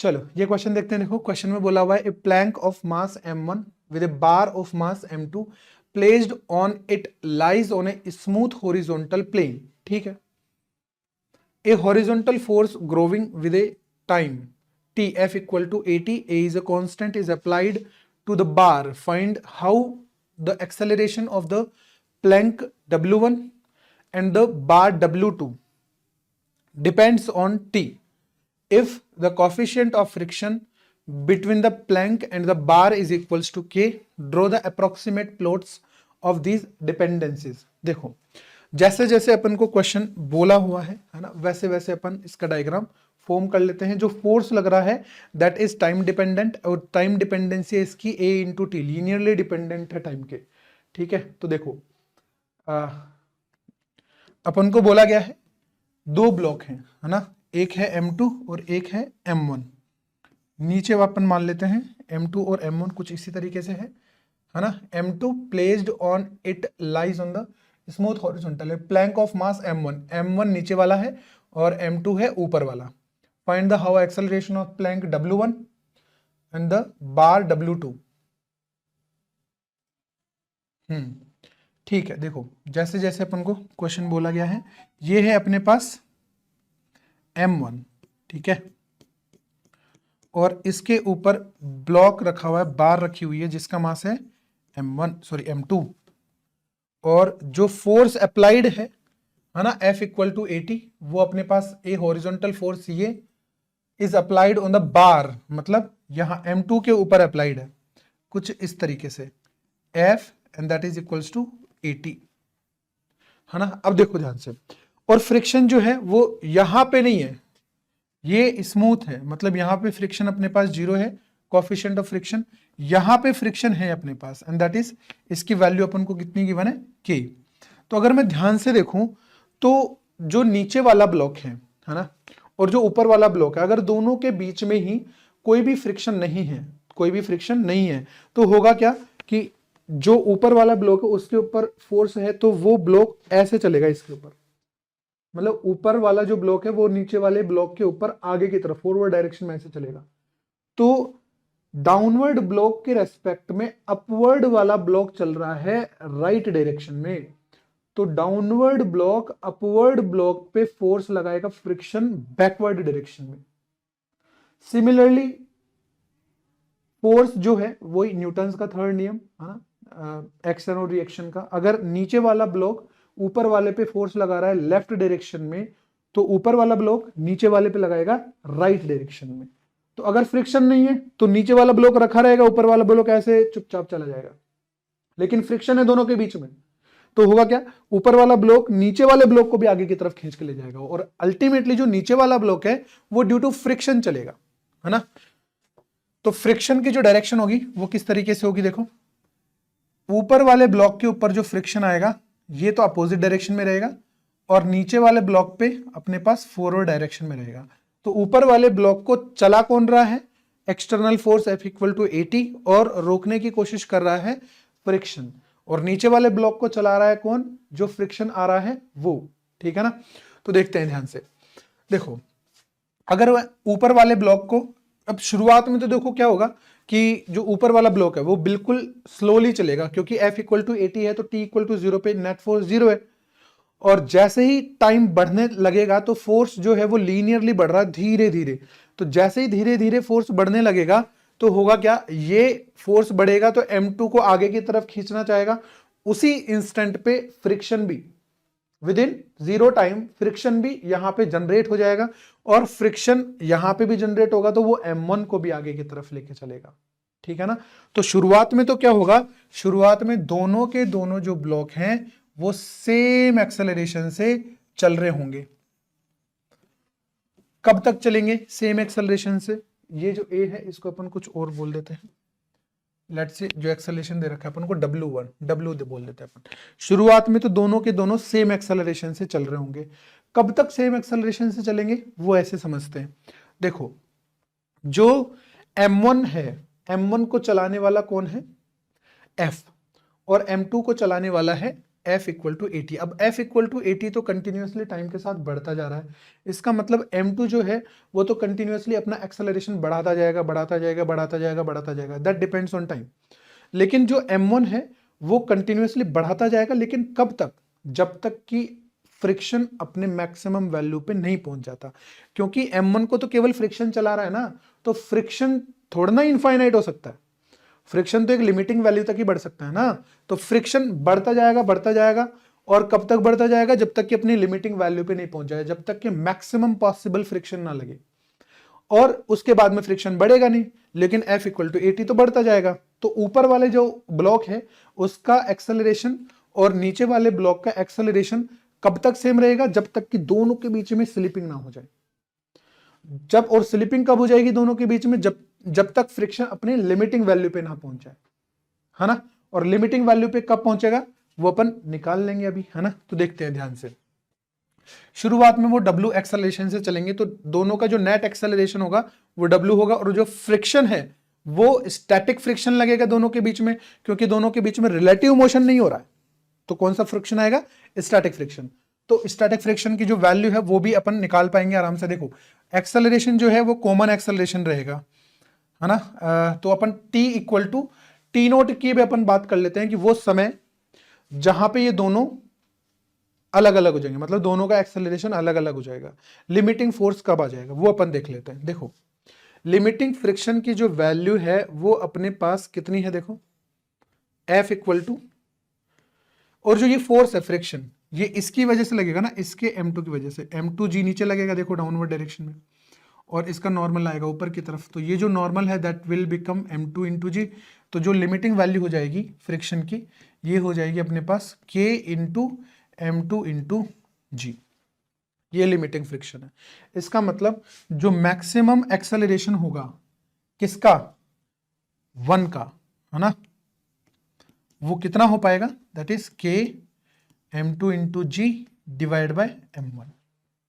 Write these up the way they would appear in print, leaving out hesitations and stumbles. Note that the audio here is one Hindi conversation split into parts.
चलो ये क्वेश्चन देखते हैं। देखो क्वेश्चन में बोला हुआ है a plank of mass m1 with a bar of mass m2 placed on it lies on a smooth horizontal plane. ठीक है, a horizontal force growing with a time t f equal to 80, a is a constant is applied to the bar. Find how the acceleration of the plank w1 and the bar w2 depends on t. If the coefficient of friction between the plank and the bar is equals to k, draw the approximate plots of these dependencies. देखो जैसे जैसे अपन को क्वेश्चन बोला हुआ है ना, वैसे वैसे अपन इसका डायग्राम फॉर्म कर लेते हैं। जो फोर्स लग रहा है दैट इज टाइम डिपेंडेंट, और टाइम डिपेंडेंसी इसकी a into T, linearly dependent है टाइम के। ठीक है, तो देखो अपन को बोला गया है दो ब्लॉक हैं, है ना, एक है m2 और एक है m1। नीचे अपन मान लेते हैं m2 और m1 कुछ इसी तरीके से है ना। m2 placed on it lies on the smooth horizontal, Planck of mass m1, m1 नीचे वाला है और m2 है ऊपर वाला। Find the how acceleration of Planck w1 and the bar w2। ठीक है, देखो जैसे जैसे अपन को क्वेश्चन बोला गया है, ये है अपने पास m1, ठीक है, और इसके ऊपर ब्लॉक रखा हुआ है, बार रखी हुई है जिसका मास है m2, और जो फोर्स अप्लाइड है ना F इक्वल टू 80, वो अपने पास ए हॉरिजॉन्टल फोर्स ये is applied on the bar, मतलब यहां m2 के ऊपर अप्लाइड है कुछ इस तरीके से F and that is equals to 80, है ना। अब देखो ध्यान से, और फ्रिक्शन जो है वो यहां पे नहीं है, ये स्मूथ है, मतलब यहां पे फ्रिक्शन अपने पास 0 है, कोएफिशिएंट ऑफ फ्रिक्शन, यहां पे फ्रिक्शन है अपने पास एंड दैट इज, इसकी वैल्यू अपन को कितनी गिवन है k। तो अगर मैं ध्यान से देखूं तो जो नीचे वाला ब्लॉक है ना, और जो ऊपर वाला ब्लॉक है, अगर दोनों के बीच में ही कोई भी फ्रिक्शन नहीं है, कोई भी फ्रिक्शन नहीं है, तो होगा क्या कि जो ऊपर वाला ब्लॉक है उसके ऊपर फोर्स है, तो वो ब्लॉक ऐसे चलेगा इसके ऊपर, मतलब ऊपर वाला जो ब्लॉक है वो नीचे वाले ब्लॉक के ऊपर आगे की तरफ फॉरवर्ड डायरेक्शन में ऐसे चलेगा। तो डाउनवर्ड ब्लॉक के रेस्पेक्ट में अपवर्ड वाला ब्लॉक चल रहा है राइट डायरेक्शन में, तो डाउनवर्ड ब्लॉक अपवर्ड ब्लॉक पे फोर्स लगाएगा फ्रिक्शन बैकवर्ड डायरेक्शन में। सिमिलरली फोर्स जो है वही न्यूटन्स का थर्ड नियम है ना, एक्शन और रिएक्शन का। अगर नीचे वाला ब्लॉक ऊपर वाले पे फोर्स लगा रहा है लेफ्ट डायरेक्शन में, तो ऊपर वाला ब्लॉक नीचे वाले पे लगाएगा राइट डायरेक्शन में। तो अगर फ्रिक्शन नहीं है तो नीचे वाला ब्लॉक रखा रहेगा, ऊपर वाला ब्लॉक ऐसे चुपचाप चला जाएगा। लेकिन फ्रिक्शन है दोनों के बीच में, तो होगा क्या, ऊपर वाला ब्लॉक नीचे वाले ब्लॉक को भी आगे की तरफ खींच के ले जाएगा, और अल्टीमेटली जो नीचे वाला ब्लॉक है वो ड्यू टू फ्रिक्शन चलेगा, है ना। तो फ्रिक्शन की जो डायरेक्शन होगी वो किस तरीके से होगी, देखो ऊपर वाले ब्लॉक के ऊपर जो फ्रिक्शन आएगा ये तो अपोजिट डायरेक्शन में रहेगा, और नीचे वाले ब्लॉक पे अपने पास फॉरवर्ड डायरेक्शन में रहेगा। तो ऊपर वाले ब्लॉक को चला कौन रहा है, external force F equal to 80, और रोकने की कोशिश कर रहा है फ्रिक्शन, और नीचे वाले ब्लॉक को चला रहा है कौन, जो फ्रिक्शन आ रहा है वो। ठीक है ना, तो देखते हैं ध्यान से। देखो अगर ऊपर वाले ब्लॉक को, अब शुरुआत में तो देखो क्या होगा कि जो ऊपर वाला ब्लॉक है वो बिल्कुल स्लोली चलेगा, क्योंकि F इक्वल टू 80 है तो T इक्वल टू 0 पे नेट फोर्स 0 है, और जैसे ही टाइम बढ़ने लगेगा तो फोर्स जो है वो लीनियरली बढ़ रहा है धीरे धीरे। तो जैसे ही धीरे धीरे फोर्स बढ़ने लगेगा तो होगा क्या, ये फोर्स बढ़ेगा तो m2 को आगे की तरफ खींचना चाहेगा, उसी इंस्टेंट पे फ्रिक्शन भी विद इन 0 टाइम फ्रिक्शन भी यहां पे जनरेट हो जाएगा, और फ्रिक्शन यहां पे भी जनरेट होगा तो वो m1 को भी आगे की तरफ लेके चलेगा। ठीक है ना, तो शुरुआत में तो क्या होगा, शुरुआत में दोनों के दोनों जो ब्लॉक हैं वो सेम एक्सेलरेशन से चल रहे होंगे। कब तक चलेंगे सेम एक्सेलरेशन से, ये जो a है इसको अपन कुछ और बोल देते हैं, लेट्स से जो एक्सेलरेशन दे रखा है अपन को W1, W बोल देते हैं अपन। शुरुआत में तो दोनों के दोनों सेम एक्सेलरेशन से चल रहे होंगे। कब तक सेम एक्सेलरेशन से चलेंगे वो ऐसे समझते हैं। देखो जो m1 है, m1 को चलाने वाला कौन है, F, और m2 को चलाने वाला है F इक्वल टू 80। अब F इक्वल टू 80 तो कंटिन्यूसली टाइम के साथ बढ़ता जा रहा है, इसका मतलब M2 जो है वो तो कंटिन्यूसली अपना एक्सेलरेशन बढ़ाता जाएगा, बढ़ाता जाएगा, बढ़ाता जाएगा, बढ़ाता जाएगा, दैट डिपेंड्स ऑन टाइम। लेकिन जो M1 है वो कंटिन्यूसली बढ़ाता जाएगा, लेकिन कब तक? जब तक कि फ्रिक्शन अपने मैक्सिमम वैल्यू पे नहीं पहुंच जाता, क्योंकि M1 को तो केवल फ्रिक्शन चला रहा है ना, तो फ्रिक्शन थोड़ा ना इनफाइनाइट हो सकता है, फ्रिक्शन तो एक लिमिटिंग वैल्यू तक ही बढ़ सकता है ना। तो फ्रिक्शन बढ़ता जाएगा, बढ़ता जाएगा, और कब तक बढ़ता जाएगा? जब तक कि अपनी लिमिटिंग वैल्यू पे नहीं पहुंच जाए, जब तक कि मैक्सिमम पॉसिबल फ्रिक्शन ना लगे, और उसके बाद में फ्रिक्शन बढ़ेगा नहीं, लेकिन F इक्वल टू 80 तो बढ़ता जाएगा। तो ऊपर वाले जो ब्लॉक है उसका एक्सेलरेशन और नीचे वाले ब्लॉक का एक्सेलरेशन कब तक सेम रहेगा? जब तक कि दोनों के बीच में स्लिपिंग ना हो जाए। जब, और स्लिपिंग कब हो जाएगी दोनों के बीच में? जब तक फ्रिक्शन अपने लिमिटिंग वैल्यू पे ना पहुंच जाए, है ना। और लिमिटिंग वैल्यू पे कब पहुंचेगा वो अपन निकाल लेंगे अभी, है ना। तो देखते हैं ध्यान से। शुरुआत में वो W एक्सेलरेशन से चलेंगे, तो दोनों का जो नेट एक्सेलरेशन होगा वो W होगा, और जो फ्रिक्शन है वो स्टैटिक फ्रिक्शन लगेगा दोनों के बीच में, क्योंकि दोनों के बीच में रिलेटिव मोशन नहीं हो रहा है। तो कौन सा फ्रिक्शन आएगा? Static friction. तो स्टैटिक फ्रिक्शन की जो वैल्यू है वो भी अपन निकाल पाएंगे आराम से। देखो एक्सेलरेशन जो है वो कॉमन एक्सेलरेशन रहेगा, है ना। तो अपन T equal to T naught की भी अपन बात कर लेते हैं कि वो समय जहां पे ये दोनों अलग अलग हो जाएंगे, मतलब दोनों का एक्सेलरेशन अलग अलग हो जाएगा। लिमिटिंग फोर्स कब आ जाएगा वो अपन देख लेते हैं। देखो लिमिटिंग फ्रिक्शन की जो वैल्यू है वो अपने पास कितनी है? देखो F इक्वल टू, और जो ये फोर्स है फ्रिक्शन, ये इसकी वजह से लगेगा ना, इसके M2 की वजह से, M2G नीचे लगेगा देखो डाउनवर्ड डायरेक्शन में, और इसका नॉर्मल आएगा ऊपर की तरफ। तो ये जो नॉर्मल है that will become M2 into g. तो जो लिमिटिंग वैल्यू हो जाएगी फ्रिक्शन की, ये हो जाएगी अपने पास K इंटू M2 इंटू जी। ये लिमिटिंग फ्रिक्शन है। इसका मतलब जो मैक्सिमम एक्सेलरेशन होगा किसका? 1 का, है ना, वो कितना हो पाएगा? That is K M2 into G divide by M1।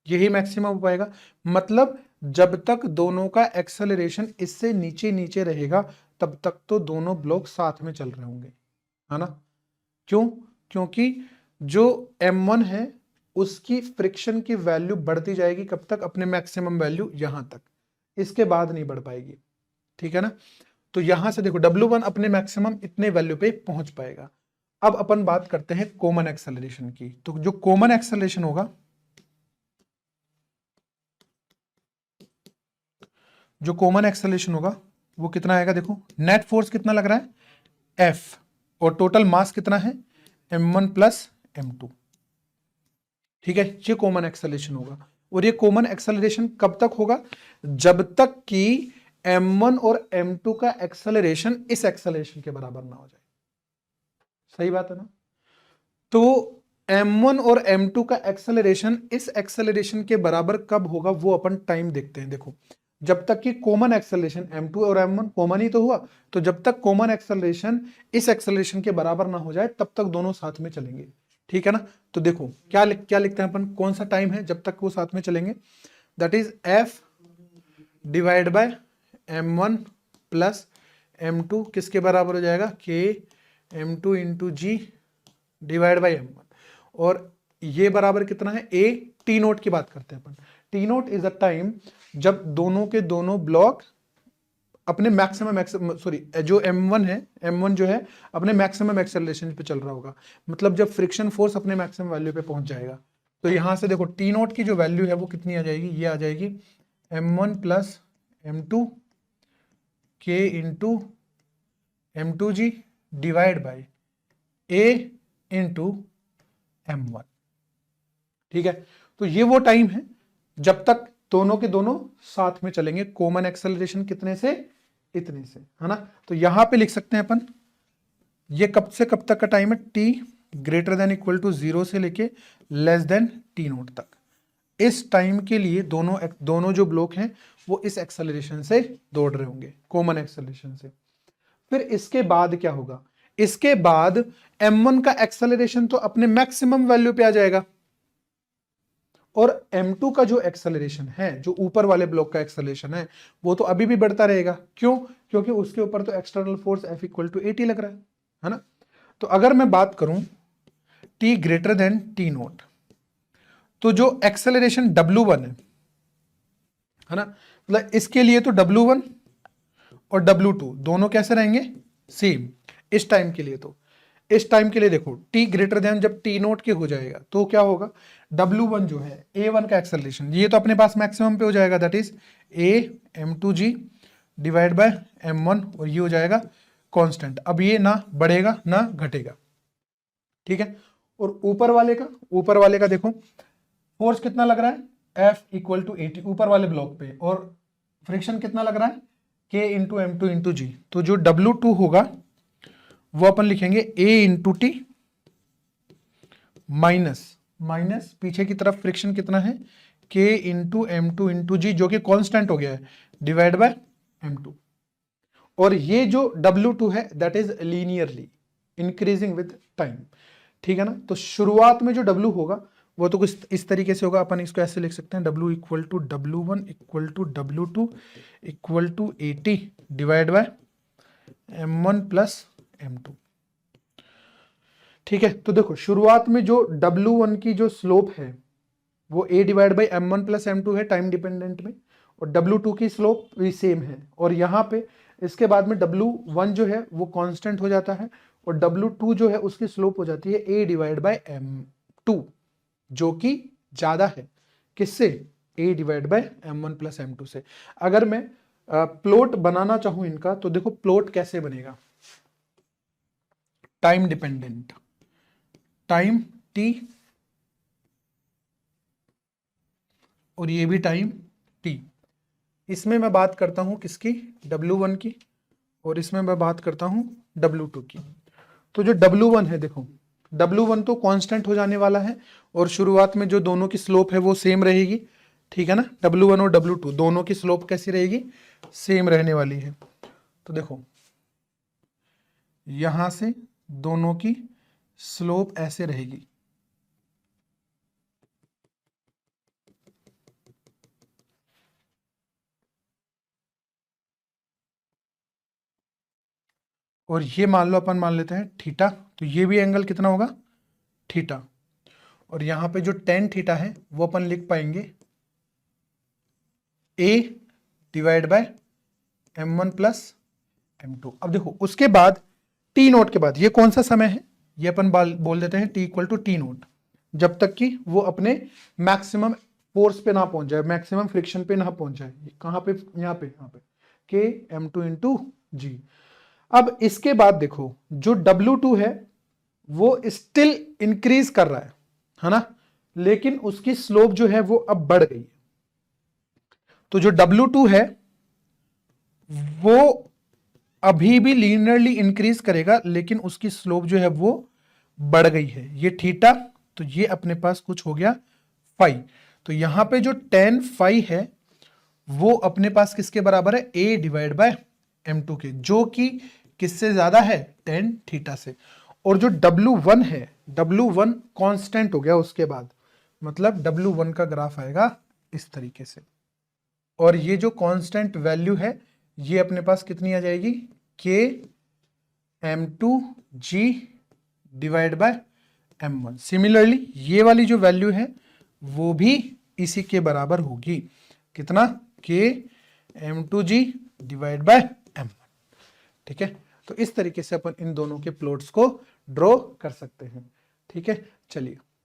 यही मैक्सिमम हो पाएगा। मतलब जब तक दोनों का एक्सेलरेशन इससे नीचे नीचे रहेगा तब तक तो दोनों ब्लॉक साथ में चल रहे होंगे, है ना। क्यों? क्योंकि जो M1 है उसकी फ्रिक्शन की वैल्यू बढ़ती जाएगी, कब तक? अपने मैक्सिमम वैल्यू यहां तक, इसके बाद नहीं बढ़ पाएगी, ठीक है ना। तो यहां से देखो W1 अपने मैक्सिमम इतने वैल्यू पे पहुंच पाएगा। अब अपन बात करते हैं कॉमन एक्सेलरेशन की। तो जो कॉमन एक्सेलरेशन होगा, जो कॉमन एक्सेलरेशन होगा वो कितना आएगा? देखो नेट फोर्स कितना लग रहा है? F, और टोटल मास कितना है? M1 प्लस M2, ठीक है। ये कॉमन एक्सेलरेशन होगा, और ये कॉमन एक्सेलरेशन कब तक होगा? जब तक कि M1 और M2 का एक्सेलरेशन इस एक्सेलरेशन के बराबर ना हो जाए। सही बात है ना। तो M1 और M2 का एक्सेलरेशन इस एक्सेलरेशन के बराबर कब होगा वो अपन टाइम देखते हैं। देखो जब तक कि कॉमन एक्सेलरेशन M2 और M1 कॉमन ही तो हुआ, तो जब तक कॉमन एक्सेलरेशन इस एक्सेलरेशन के बराबर ना हो जाए तब तक दोनों साथ में चलेंगे, ठीक है ना। तो देखो क्या लिखते हैं अपन, कौन सा टाइम है जब तक वो साथ में चलेंगे? That is F divide by M1 plus M2 किसके बराबर हो जाएगा? K M2 into G divide by M1, और ये बराबर कितना है? A T नोट की बात करते हैं अपन। T note is a time जब दोनों के दोनों ब्लॉक अपने मैक्सिमम सॉरी जो M1 है, M1 जो है अपने मैक्सिमम एक्सेलरेशन पे चल रहा होगा, मतलब जब फ्रिक्शन फोर्स अपने मैक्सिमम वैल्यू पे पहुंच जाएगा। तो यहां से देखो T नोट की जो वैल्यू है वो कितनी आ जाएगी? ये आ जाएगी M1 plus M2 K into M2G divide by A into M1, ठीक है। तो ये वो टाइम है जब तक दोनों के दोनों साथ में चलेंगे। कॉमन एक्सेलरेशन कितने से? इतने से, है ना। तो यहां पे लिख सकते हैं अपन, ये कब से कब तक का टाइम है? T greater than equal to 0 से लेके लेस देन T नोट तक। इस टाइम के लिए दोनों जो ब्लॉक हैं वो इस एक्सेलरेशन से दौड़ रहे होंगे, कॉमन एक्सेलरेशन से। फिर इसके बाद क्या होगा? इसके बाद M1 का एक्सेलरेशन तो अपने मैक्सिमम वैल्यू पे आ जाएगा, और M2 का जो एक्सेलरेशन है, जो ऊपर वाले ब्लॉक का एक्सेलरेशन है, वो तो अभी भी बढ़ता रहेगा। क्यों? क्योंकि उसके ऊपर तो external force F equal to 80 लग रहा है ना। तो अगर मैं बात करूं t greater then t note, तो जो एक्सेलरेशन W1 है ना, मतलब इसके लिए तो W1 और W2 दोनों कैसे रहेंगे, सेम इस टाइम के लिए। तो इस टाइम के लिए देखो t ग्रेटर देन जब t नोट के हो जाएगा तो क्या होगा, W1 जो है A1 का एक्सेलरेशन ये तो अपने पास मैक्सिमम पे हो जाएगा, that is A m2g divide by m1, और ये हो जाएगा कांस्टेंट। अब ये ना बढ़ेगा ना घटेगा, ठीक है। और ऊपर वाले का देखो फोर्स कितना लग रहा है, F इक्वल टू 80 ऊपर वाले ब्लॉक पे, और फ्रिक्शन कितना लग रहा है, K into M2 into g. तो जो W2 होगा वो अपन लिखेंगे A इंटू टी माइनस पीछे की तरफ फ्रिक्शन कितना है, K इंटू M2 इंटू जी, जो कि कांस्टेंट हो गया है, डिवाइड बाय M2। और ये जो W2 है that is linearly increasing with time, ठीक है ना। तो शुरुआत में जो W होगा वो तो कुछ इस तरीके से होगा, अपन इसको ऐसे लिख सकते हैं, W equal to W1 equal to W2 equal to 80 divide by M1 plus M2, ठीक है। तो देखो शुरुआत में जो W1 की जो स्लोप है वो A divide by M1 plus M2 है टाइम डिपेंडेंट में, और W2 की स्लोप भी सेम है, और यहाँ पे इसके बाद में W1 जो है वो कांस्टेंट हो जाता है, और W2 जो है उसकी स्लोप हो जाती है A डिवाइड बाई M2, जो कि ज्यादा है किससे, A divide by M1 plus M2 से। अगर मैं प्लॉट बनाना चाहूं इनका तो देखो प्लॉट कैसे बनेगा, टाइम डिपेंडेंट, टाइम t और ये भी टाइम t। इसमें मैं बात करता हूं किसकी, W1 की, और इसमें मैं बात करता हूं W2 की। तो जो W1 है देखो, W1 तो कांस्टेंट हो जाने वाला है, और शुरुआत में जो दोनों की स्लोप है वो सेम रहेगी, ठीक है ना। W1 और W2 दोनों की स्लोप कैसी रहेगी, सेम रहने वाली है। तो देखो यहां से दोनों की स्लोप ऐसे रहेगी, और ये मान लो अपन मान लेते हैं थीटा, तो ये भी एंगल कितना होगा, थीटा। और यहां पे जो टेन थीटा है वो अपन लिख पाएंगे A divide by M1 plus M2। अब देखो उसके बाद T नोट के बाद ये कौन सा समय है, ये अपन बोल देते हैं T equal to T naught, जब तक कि वो अपने मैक्सिमम फोर्स पे ना पहुंच जाए, मैक्सिमम फ्रिक्शन पे ना पहुंच जाए। कहां पे, यहाँ पे K M2 इंटू जी। अब इसके बाद देखो जो W2 है वो स्टिल इंक्रीज कर रहा है ना, लेकिन उसकी स्लोप जो है वो अब बढ़ गई है। तो जो W2 है वो अभी भी लीनियरली इंक्रीज करेगा, लेकिन उसकी स्लोप जो है वो बढ़ गई है। ये थीटा, तो ये अपने पास कुछ हो गया फाई। तो यहां पे जो tan फाई है वो अपने पास किसके बराबर है, A डिवाइड बाय M2 के, जो कि किससे ज्यादा है, tan थीटा से। और जो W1 है, W1 कांस्टेंट हो गया उसके बाद, मतलब W1 का ग्राफ आएगा इस तरीके से, और ये जो कांस्टेंट वैल्यू है ये अपने पास कितनी आ जाएगी, K M2G divide by M1। Similarly ये वाली जो वैल्यू है वो भी इसी के बराबर होगी, कितना, K M2G divide by M1, ठीक है। तो इस तरीके से अपन इन दोनों के प्लॉट्स को ड्रॉ कर सकते हैं, ठीक है। चलिए